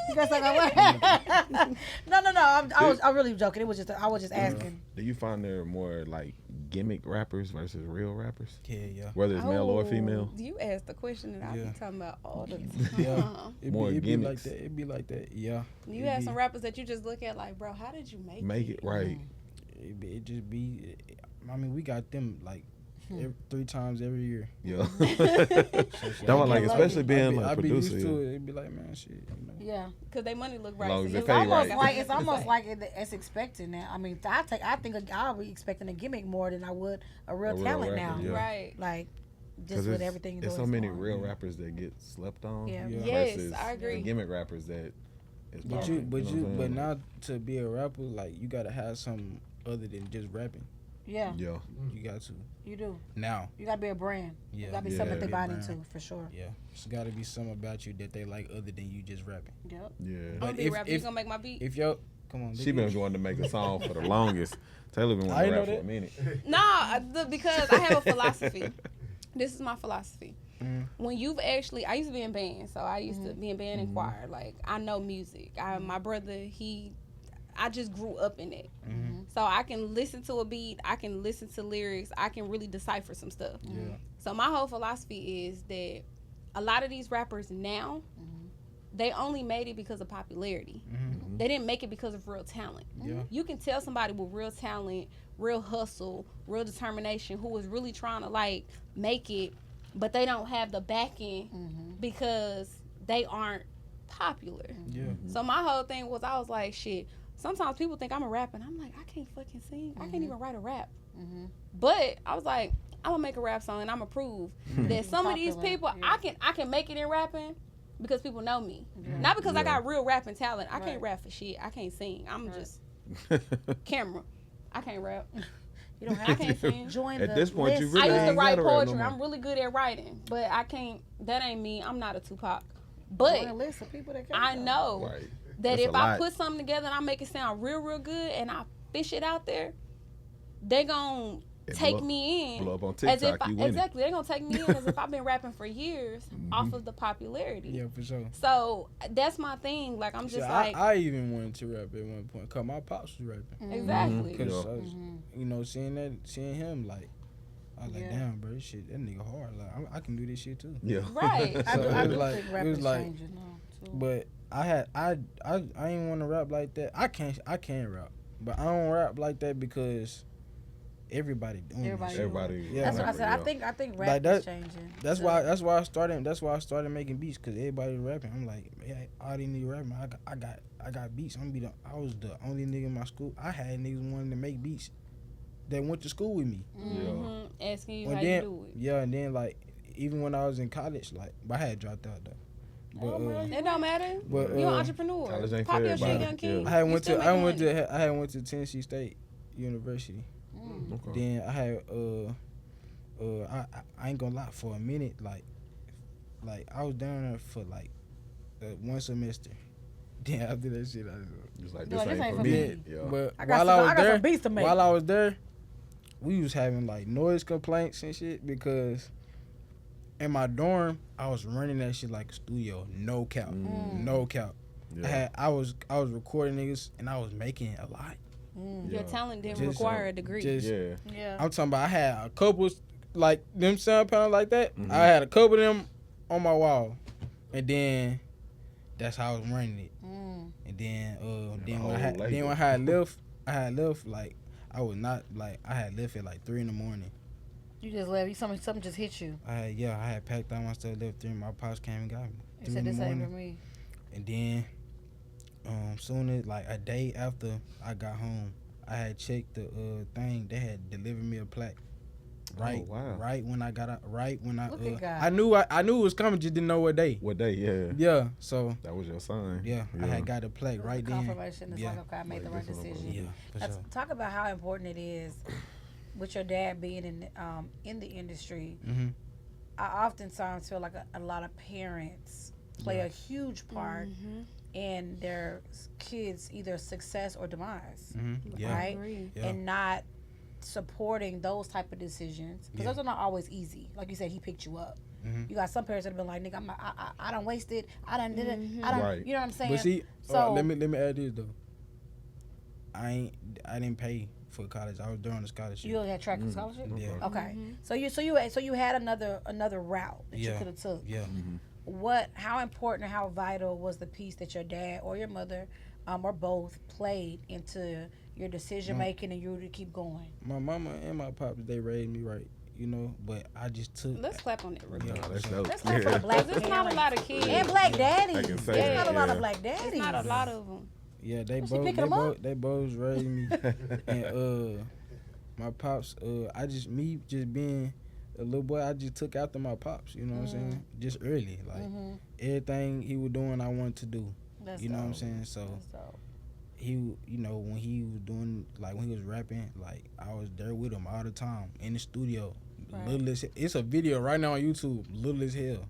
You guys like what? No. I really joking. It was just I was just asking. Do you find there are more like gimmick rappers versus real rappers, Yeah. whether it's male or female? You asked the question that I Yeah. be talking about all the Yeah. time. More It be like gimmicks. that. It be like that. Yeah. You have some rappers that you just look at like, bro, how did you make Make it right. It just be. I mean, we got them like 3 times every year. Yeah. So shit, That's why, like, love especially it. being I like be used producer. to it. It be like, man, shit. You know. Yeah. Because they money look right. Long as so it you pay always right. got Like something it's to almost say. like it's expected now. I mean, I think I'll be expecting a gimmick more than I would a real A real talent rapper, now. yeah. Right. Like just Because with everything. there's so going many on. real rappers that get slept on. Yeah. Yeah. Yes, versus I agree. the gimmick rappers that is But popping, you, but know what I'm saying? now to be a rapper, like you gotta have something other than just rapping. Yeah, Yeah. You got to you do. now. You gotta be a brand. Yeah. You gotta be Yeah. something that they Be a buy brand. into for sure. Yeah, it's gotta be something about you that they like other than you just rapping. Yep. Yeah. I'm But gonna be a if- rapper. if- You gonna make my beat? If yo, come on, She been wanting to make a song for the longest. Taylor been I wanting to know rap for a that. minute. Nah, because I have a philosophy. This is my philosophy. Mm. When you've actually, I used to be in band, so I used to be in band and choir. Like I know music. My brother, I just grew up in it. So I can listen to a beat, I can listen to lyrics, I can really decipher some stuff. Yeah. So my whole philosophy is that a lot of these rappers now, they only made it because of popularity. They didn't make it because of real talent. Yeah. You can tell somebody with real talent, real hustle, real determination, who is really trying to like make it, but they don't have the backing because they aren't popular. Yeah. So my whole thing was, I was like, shit. Sometimes people think I'm a rapper, and I'm like, I can't fucking sing. I can't even write a rap. But I was like, I'm gonna make a rap song, and I'm gonna prove that some of these Popular, people, yeah. I can make it in rapping because people know me, not because I got real rapping talent. I can't rap for shit. I can't sing. I'm just camera. I can't rap. You don't I have can't to sing. join At the this point, you list. really I used to ain't write gotta rap no poetry. more. I'm really good at writing, but I can't. That ain't me. I'm not a Tupac. Join But a list of people that can I know Right. that That's if a I lot. put something together and I make it sound real, real good, and I fish it out there, they gonna It take blow- me in blow up on as if TikTok, you winning. exactly. They gonna take me in as if I've been rapping for years off of the popularity. Yeah, for sure. So that's my thing. Like I'm just See, like I even wanted to rap at one point. Cause my pops was rapping. exactly. Cause Yeah. I was, you know, seeing him like, I was like, Yeah. damn, bro, this shit, that nigga hard. Like, I can do this shit too. Yeah. Right. I So do, it I was do like- think it rap was is like- changing now too. But I ain't want to rap like that. I can rap, but I don't rap like that because everybody doing Everybody this. Everybody. Yeah. That's what I said. Yeah. I think Like rap that- is changing. That's So- why I started making beats, because everybody was rapping. I'm like, yeah, all these niggas rapping. I got beats. I was the only nigga in my school. I had niggas wanting to make beats that went to school with me. Mhm. Asking you And how then you do it. yeah, and then like even when I was in college, like I had dropped out though. But It don't matter. but You an entrepreneur. College ain't Pop for your shit, everybody. young king. Yeah. I had You went still to I making went money. to I had went to Tennessee State University. Okay. Then I had I ain't gonna lie, for a minute like I was down there for like one semester. Then after that shit, Just like No, this ain't for me. me. Yeah. But I got some beats to make. while I was there, we was having like noise complaints and shit, because in my dorm I was running that shit like a studio, no cap, no cap. Yeah. I was recording niggas and I was making a lot. Your talent didn't Just, require a degree. Just Yeah. Yeah. I'm talking about I had a couple like them sound panels like that. Mhm. I had a couple of them on my wall, and then that's how I was running it. And then when I had left like I was not like I had left at like 3 a.m. You just left. Something just hit you. I had packed all my stuff, left 3. My pops came and got me. You 3 said in this the ain't for morning. me. And then soon as like a day after I got home, I had checked the thing. They had delivered me a plaque. Right, wow. right when I got out, right when I Look at God. I knew it was coming, just didn't know what day. What day? Yeah. Yeah, so That was your sign. yeah, I had got the plaque right then. Confirmation. It's Yeah. like, okay, I made the right Like, this is decision. Yeah, for Let's sure. talk about how important it is with your dad being in the industry. Mm-hmm. I oftentimes feel like a lot of parents play a huge part in their kids' either success or demise, Mm-hmm. Yeah, right? Agree. Yeah. And not supporting those type of decisions because Yeah. those are not always easy. Like you said, he picked you up. Mhm. You got some parents that have been like, "Nigga, I done wasted. I done did it. I done." Right. You know what I'm saying? but see, so let me add this though. I didn't pay for college. I was doing the scholarship. you only had track scholarship. Yeah. Okay. So you had another route that you Yeah. could have took. Yeah. How important or how vital was the piece that your dad or your mother or both played into your decision making and you to keep going? My mama and my pops, they raised me right, you know, but I just took. Let's clap on it real quick. Nah, that's dope. That's not for the black There's not a lot of kids. and black daddies. I can say There's that, not a lot yeah. of black daddies. There's not a lot of them. Yeah, they Was she picking 'em up? both raised me, and my pops, just being a little boy, I just took after my pops. You know what I'm saying? Just early, like everything he was doing, I wanted to do. That's You know what I'm dope. saying? So That's dope. he, you know, when he was doing, like when he was rapping, like I was there with him all the time in the studio. Right. Little as it's a video right now on YouTube. Little as hell.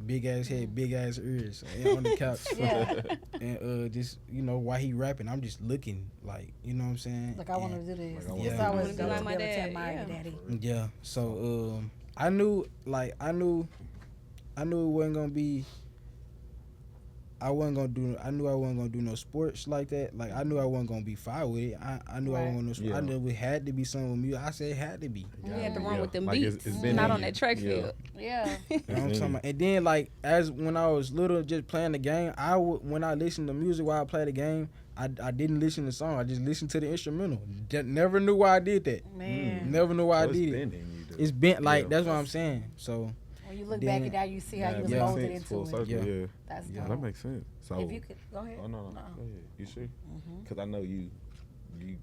Big ass head, big ass ears, and on the couch. Yeah. And just, you know, while he rapping, I'm just looking like, you know what I'm saying? Like I want to do this. Like, I It's wanna always do dope that. to Like be my able to dad, admire your yeah. daddy. Yeah. So I knew it wasn't gonna be. I knew I wasn't gonna do no sports like that. Like I knew I wasn't gonna be fine with it. I knew I wasn't gonna. Yeah. I knew it had to be something with music. I said it had to be. We had to run Yeah. with them Like, beats, it's been not in on you. that track Yeah. field. Yeah. You know what I'm talking about? And then like as when I was little, just playing the game, when I listened to music while I played the game, I didn't listen to the song. I just listened to the instrumental. Never knew why I did that. Man. Never knew why So I did it's it. been in you, dude. It's been like Yeah. that's what I'm saying. So When you look Then- back at that, you see how you was Yeah. molded Sense, full into circle, it. Yeah. yeah. That's Yeah, dope. That makes sense. So, If you could go ahead. oh no, No. go ahead. You sure? Because I know you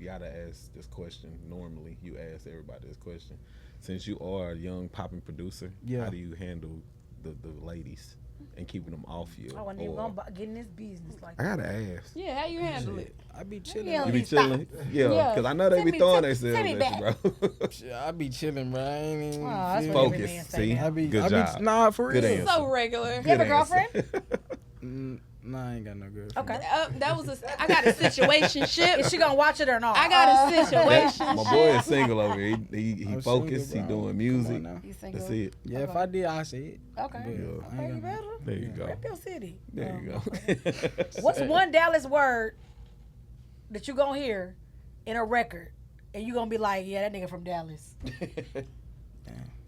gotta ask this question. Normally, you ask everybody this question. Since you are a young popping producer, Yeah. how do you handle the ladies and keeping them off you? I wasn't even going to get in this business like I that. gotta ask. Yeah, how you handle it? I be chilling. Yeah. You be Stop. chilling? Yeah, Yeah. because I know they Send be me- throwing send- themselves send me at you, bro. I be chilling, bro. I ain't even Oh, that's feel what me. every man Focus. say See? now. Good job. Nah, for Good real. answer. So regular. You have a Good answer. girlfriend? Nah, I ain't got no girlfriend. Okay. That was I got a situationship. Is she going to watch it or not? I got a situation. My boy is single over here. He I'm focused. single, He bro. doing Come music. on now. You single? That's it. Yeah, if I did, I say it. Okay. But Yeah. I Okay, ain't you got no- better. There you go. Rep your city. There you go. What's one Dallas word that you going to hear in a record and you going to be like, yeah, that nigga from Dallas?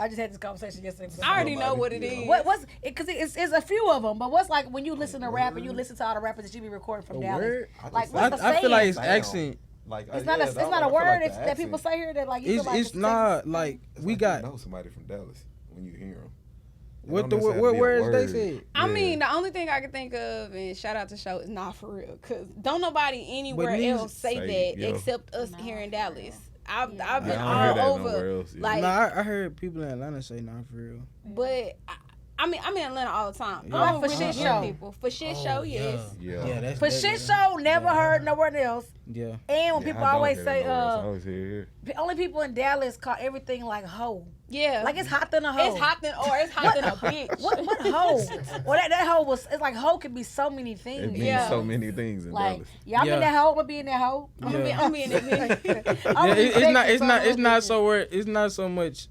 I just had this conversation yesterday. I already know what it is. What's because it's a few of them, but what's like when you listen to rap and you listen to all the rappers that you be recording from A Dallas? word? Like just what's the I feel like saying? it's accent. Like It's not yeah, a I it's not a feel word like the that people accent. say here that like you feel like It's not like It's we like got you know somebody from Dallas when you hear them. what words they said. I mean, the only thing I can think of, and shout out to show, is not for real, cause don't nobody anywhere niggas else say say, that yeah. except us Nah, here in for Dallas. real. I've Yeah. I been don't hear that all nowhere over, else. Yeah. like, I heard people in Atlanta say not for real. but I'm in Atlanta all the time. Yeah. I'm For really shit with show. people. For shit show, yes. Yeah. That's For that- shit show, never yeah. heard nowhere else. Yeah. And when Yeah, people I don't always hear say, that nowhere else. I always hear here. the only people in Dallas call everything like hoe. Yeah. Like it's hot than a hoe. It's hot than, or it's hot than a bitch. What hoe? Well, that hoe was. It's like hoe can be so many It things. means Yeah. so many things in Like, Dallas. yeah, I'm Yeah. in that hoe. I'm gonna be in that hoe. I'm being in it. Yeah, it's not so word. It's not so much.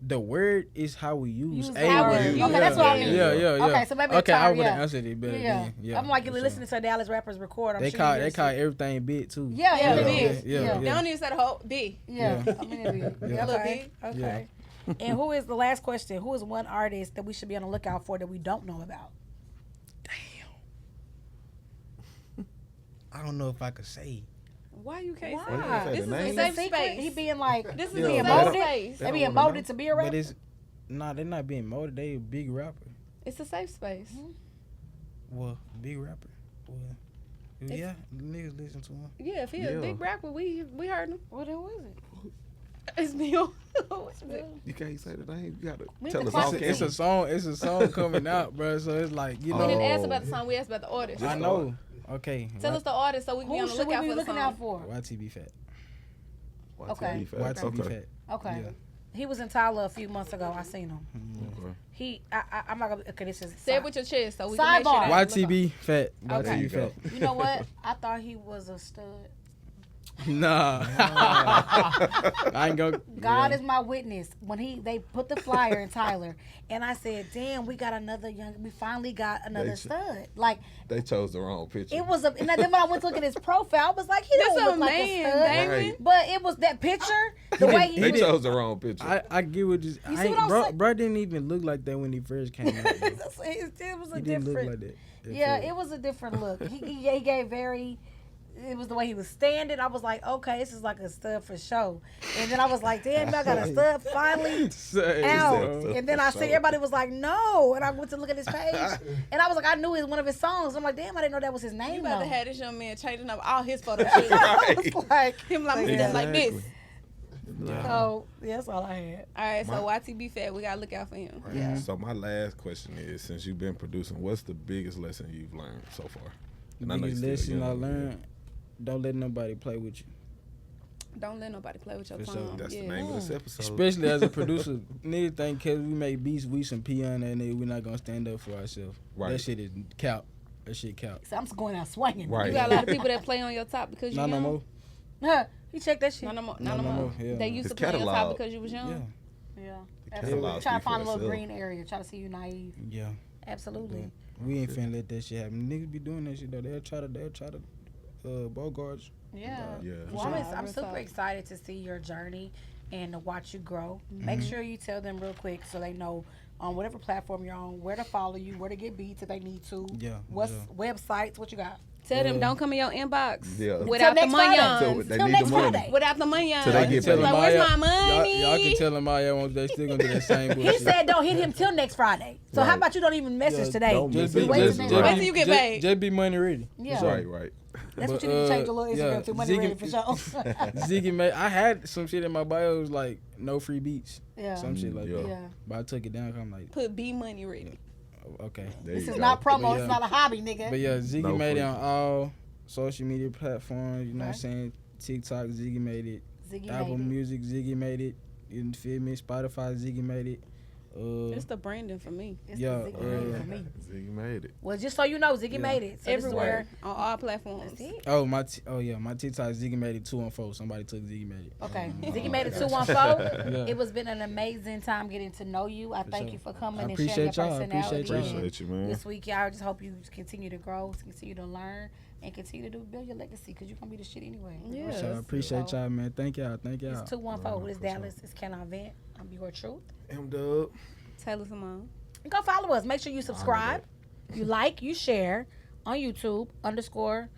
The word is how we use a how word. we- Yeah. okay, that's what I mean. Yeah. Okay, so maybe okay, I tired, would have yeah. answered it better. Yeah. Then. Yeah, I'm like for sure. listening to Dallas rappers record. I'm They sure call you they hear call shit. everything big too. Yeah, Yeah, it big. is. Yeah, Yeah. They don't even say the whole B. Yeah, Yeah. I mean it is. Yeah. Okay. Okay. And who is the last question? Who is one artist that we should be on the lookout for that we don't know about? I don't know if I could say. Why you can't Why? say you that? say This the is name? a It's safe a secret. space. He being like, This is Yeah, a being but molded. space. They They don't being wanna molded to be a rapper. But it's they're not being molded. They a big rapper. It's a safe space. Well, big rapper. Well, yeah, niggas listen to him. Yeah, if he a Yeah. big rapper, we heard him. What who is it? It's me. You can't say the name. You gotta We tell have us to all. clap It's a song. It's a song coming out, bro. So it's like We you know. didn't ask Oh. about the song. We asked about the artist. I know. Okay. Tell us the artist so we can be Who on the should we lookout be for the looking song. out for? YTB Fat. Okay. YTB Fat. Okay. Yeah. He was in Tyler a few months ago. I seen him. Okay. I'm not gonna. Okay, this is. Say it with your chest so we can make sure Sidebar. that YTB Fat. Okay. There you YTB go. Fat. You know what? I thought he was a stud. Nah. I ain't go. God is my witness. When they put the flyer in Tyler, and I said, "Damn, we finally got another stud." Like They chose the wrong picture. it was a. And then when I went to look at his profile, I was like, "He That's don't a look like a man, stud." Damon. Right. But it was that picture, the way he They was. chose the wrong picture. I get what you. see what I'm saying? Bro didn't even look like that when he first came out. bro. It was a He didn't look different. like that. at Yeah, first. it was a different look. He gave very. It was the way he was standing. I was like, okay, this is like a stud for show. And then I was like, damn, I got a stud finally Say, out. bro. And then I see everybody was like, no. And I went to look at his page, and I was like, I knew it was one of his songs. I'm like, damn, I didn't know that was his You name. about to though. have this young man changing up all his photo shoots. I was like, Him like Yeah. like this. oh, yeah, that's all I had. All right, so YTB Fat, we gotta look out for him. Right. Yeah. So my last question is, since you've been producing, what's the biggest lesson you've learned so far? And I know Biggest you're still lesson I young, learned: don't let nobody play with you. Don't let nobody play with your For sure. phone. That's yeah. the name of this episode. Especially as a producer, niggas think cause we make beats, we some peon and nigga, we not gonna stand up for ourselves. Right. That shit is cap. That shit cap. So I'm just going out swinging. Right. You got a lot of people that play on your top because you Not no young. more. Huh, he checked that shit. Not no more. Not Not no no more. more, yeah. They used His to play on your top catalog. because you was young. Yeah. Yeah, The absolutely. catalog Try to speak find a for little itself. green area. Try to see you naive. Yeah. Absolutely. We ain't finna let that shit happen. Niggas be doing that shit though. They'll try to Bogarts. Yeah. Yeah. Well, Yeah. I'm Real super talk. excited to see your journey and to watch you grow. Make sure you tell them real quick so they know on whatever platform you're on where to follow you, where to get beats if they need to. Yeah. What's websites? What you got? Tell them don't come in your inbox Yeah. without the next money Friday. So on. they Till need next the money. Friday. Without the money on. Till they get Tell paid. them Like, where's all my money? Y'all can tell them all y'all want. They still gonna do that same bullshit. He said don't hit him till next Friday. So how Right. about you don't even message Yeah, today? don't Just miss be, it. Wait Just till right. next Wait till you get paid. Just be money ready. Yeah. Right. That's what But, you need to change your little Instagram yeah, to. Money ready for sure. Ziggy made. I had some shit in my bio. It was like no free beats. Yeah. Some shit like Yeah. that. Yeah. But I took it down. 'Cause I'm like, Put B money ready. okay. There This you is go. not promo. But It's yeah. not a hobby, nigga. But yeah, Ziggy No made free. it on all social media platforms. You know what I'm Right. saying? TikTok, Ziggy made it. Ziggy Apple made it. Music, Ziggy made it. You feel me? Spotify, Ziggy made it. It's the branding for me. It's Yeah, the Ziggy made it for me. Ziggy made it. Well, just so you know, Ziggy made it. So Everywhere. This is On all platforms. where, that's it. oh my TikTok Ziggy made it 214. Somebody took Ziggy made it. Okay, Ziggy made it 214. Yeah. It was been an amazing time getting to know you. I thank sure. you for coming I and sharing your appreciate y'all. I personality. appreciate y'all. Appreciate you, man. This week, y'all, I just hope you continue to grow, continue to learn, and continue to build your legacy because you're gonna be the shit anyway. Yeah. So I appreciate y'all, man. Thank y'all. Thank y'all. It's 214. It's Dallas. It's Can I Vent? I'm Your Truth. M-Dub. Taylor Simone. And go follow us. Make sure you subscribe, you like, you share on YouTube _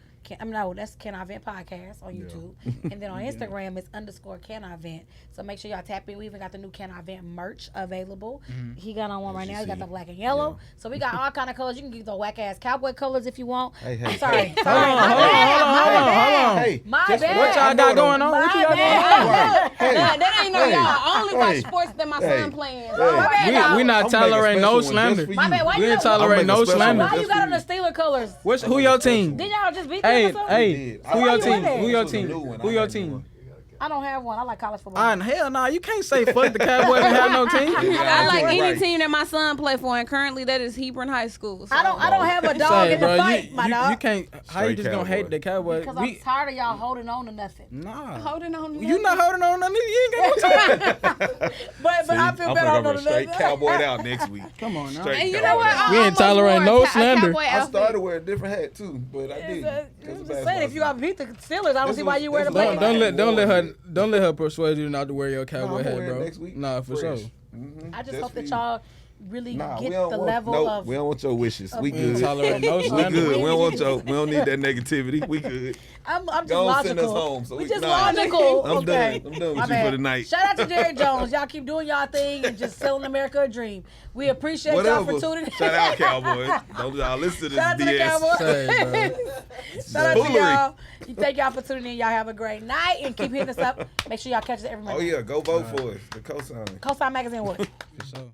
that's Can I Vent Podcast on YouTube. And then on Instagram, it's _Can I Vent. So make sure y'all tap in. We even got the new Can I Vent merch available. He got on one right now. He got the black and yellow. Yeah. So we got all kind of colors. You can get the whack ass cowboy colors if you want. Hey. Sorry. Hold on. Hey, my bad. What y'all got going on? What you got going on? That ain't no y'all. I only watch sports that my son playing. We not tolerating no slander. My bad. Why We you ain't tolerating no slander. Why you got on the Steeler colors? Who your team? Didn't y'all just beat them or something? Hey, who your team? Who your team? Who your team? I don't have one. I like college football. Hell no, you can't say fuck the Cowboys and have no team. I like any team that my son play for, and currently that is Hebron High School. So. I don't have a dog in the fight, my dog. You can't. How you just gonna hate the Cowboys? Because I'm tired of y'all holding on to nothing. Nah, holding on. To you not holding on to nothing. You ain't got no time. but I feel better on the straight cowboyed out next week. Come on now. And you know what? We ain't tolerating no slander. I started wearing a different hat too, but I didn't. I'm just saying, if you got beat the Steelers, I don't see why you wear the black. Don't let her persuade you not to wear your cowboy hat, bro. Next week. Nah, for sure. I just hope that y'all really get we the level of. We don't want your wishes. We good. Tolerate no We slander. good. We don't need that negativity. We good. I'm just Go logical. send us home. So we just logical. I'm okay. done. I'm done My with you bad. for the night. Shout out to Jerry Jones. Y'all keep doing y'all thing and just selling America a dream. We appreciate y'all for tuning in. Shout out Cowboys. Don't y'all listen to this Shout out to the BS. Cowboys. Shout out to y'all. Thank y'all for tuning in. Y'all have a great night and keep hitting us up. Make sure y'all catch us every Monday. Oh yeah, go vote for us. The cosign. Cosign Magazine what? For sure.